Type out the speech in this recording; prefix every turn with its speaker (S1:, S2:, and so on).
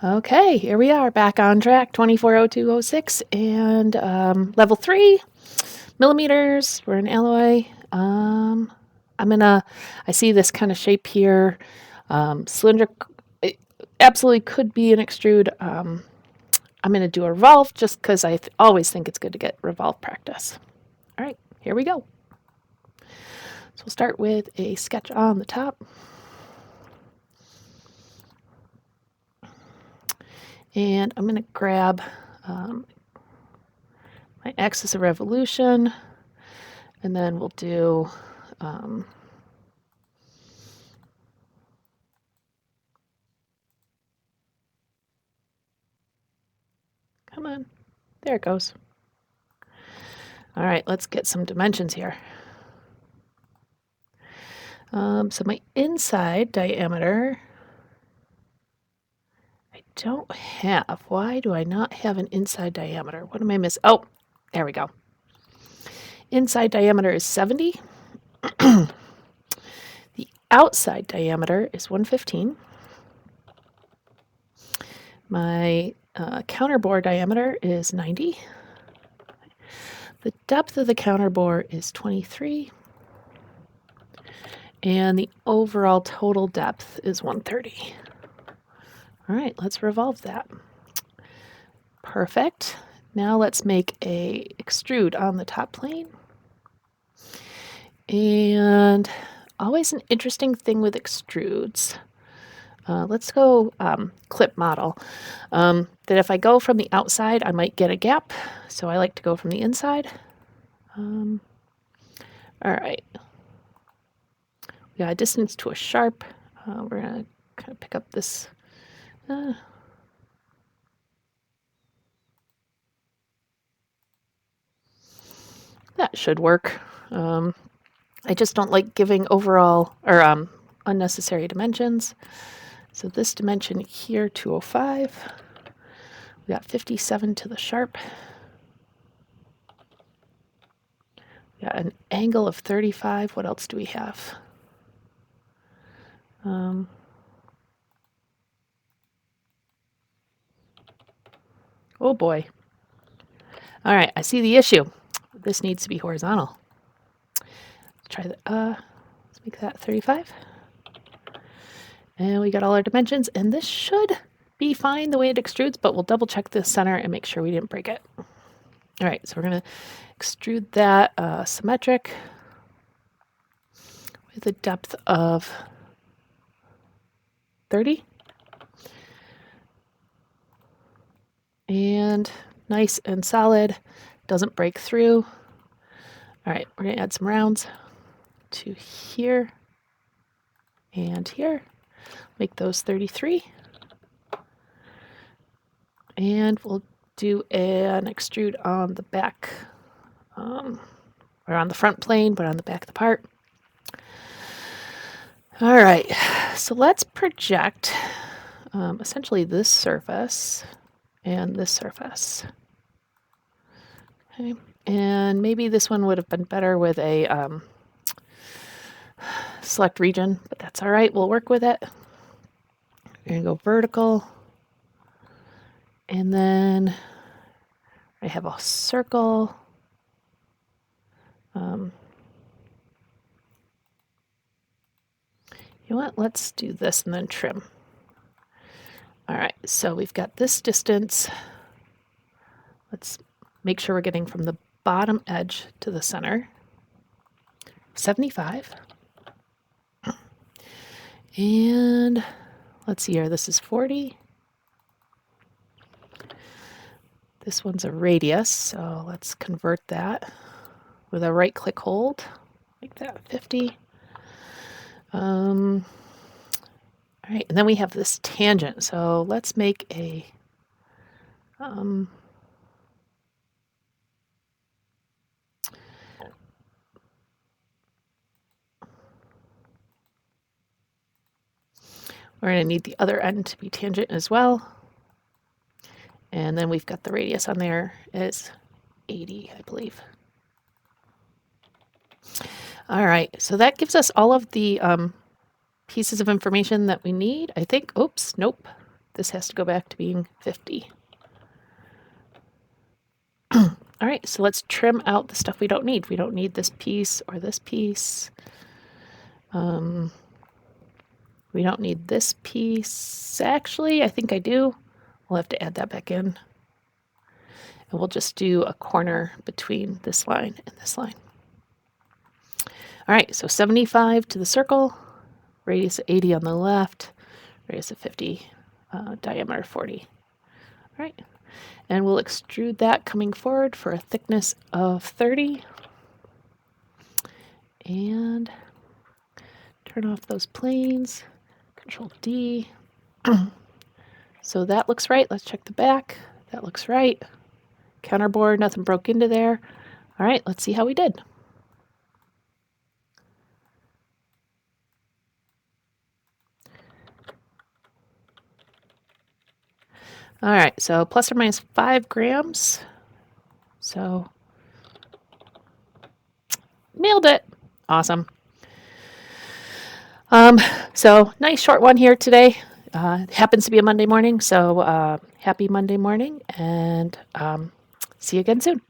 S1: Okay, here we are back on track 240206 and level 3 millimeters. We're in alloy. I see this kind of shape here. Cylinder, it absolutely could be an extrude. I'm going to do a revolve just because I always think it's good to get revolve practice. All right, here we go. So we'll start with a sketch on the top. And I'm going to grab my axis of revolution, and then we'll do come on, there it goes. All right, let's get some dimensions here. So my inside diameter, I don't have. Why do I not have an inside diameter? What am I missing? Oh, there we go. Inside diameter is 70. The outside diameter is 115. My counterbore diameter is 90. The depth of the counterbore is 23. And the overall total depth is 130. All right, let's revolve that. Perfect. Now let's make a extrude on the top plane. And always an interesting thing with extrudes. Let's go clip model. That if I go from the outside, I might get a gap. So I like to go from the inside. All right. We got a distance to a sharp. We're going to kind of pick up this. That should work. I just don't like giving overall or unnecessary dimensions. So this dimension here, 205. We got 57 to the sharp. We got an angle of 35. What else do we have? Oh boy. All right, I see the issue. This needs to be horizontal. Let's try that. Let's make that 35. And we got all our dimensions, and this should be fine the way it extrudes, but we'll double check the center and make sure we didn't break it. All right, so we're going to extrude that symmetric with a depth of 30. And nice and solid, doesn't break through. All right, we're going to add some rounds to here and here. Make those 33. And we'll do an extrude on the back, or on the front plane, but on the back of the part. All right, so let's project essentially this surface and this surface. Okay, and maybe this one would have been better with a select region, but that's all right, we'll work with it. We're gonna go vertical. And then I have a circle. You know what? Let's do this and then trim. All right, so we've got this distance. Let's make sure we're getting from the bottom edge to the center. 75. And let's see here, this is 40. This one's a radius, so let's convert that with a right click hold, like that, 50. All right, and then we have this tangent, so let's make a we're going to need the other end to be tangent as well. And then we've got the radius on there is 80, I believe. All right, so that gives us all of the pieces of information that we need, I think. Oops, nope. This has to go back to being 50. All right, so let's trim out the stuff we don't need. We don't need this piece or this piece. We don't need this piece. Actually, I think I do. We'll have to add that back in. And we'll just do a corner between this line and this line. All right, so 75 to the circle, radius of 80 on the left, radius of 50, diameter 40. All right, and we'll extrude that coming forward for a thickness of 30. And turn off those planes, Control D. So that looks right. Let's check the back. That looks right. Counterbore, nothing broke into there. All right, let's see how we did. All right, so plus or minus 5 grams. So nailed it. Awesome. So nice short one here today. It happens to be a Monday morning, so happy Monday morning, and see you again soon.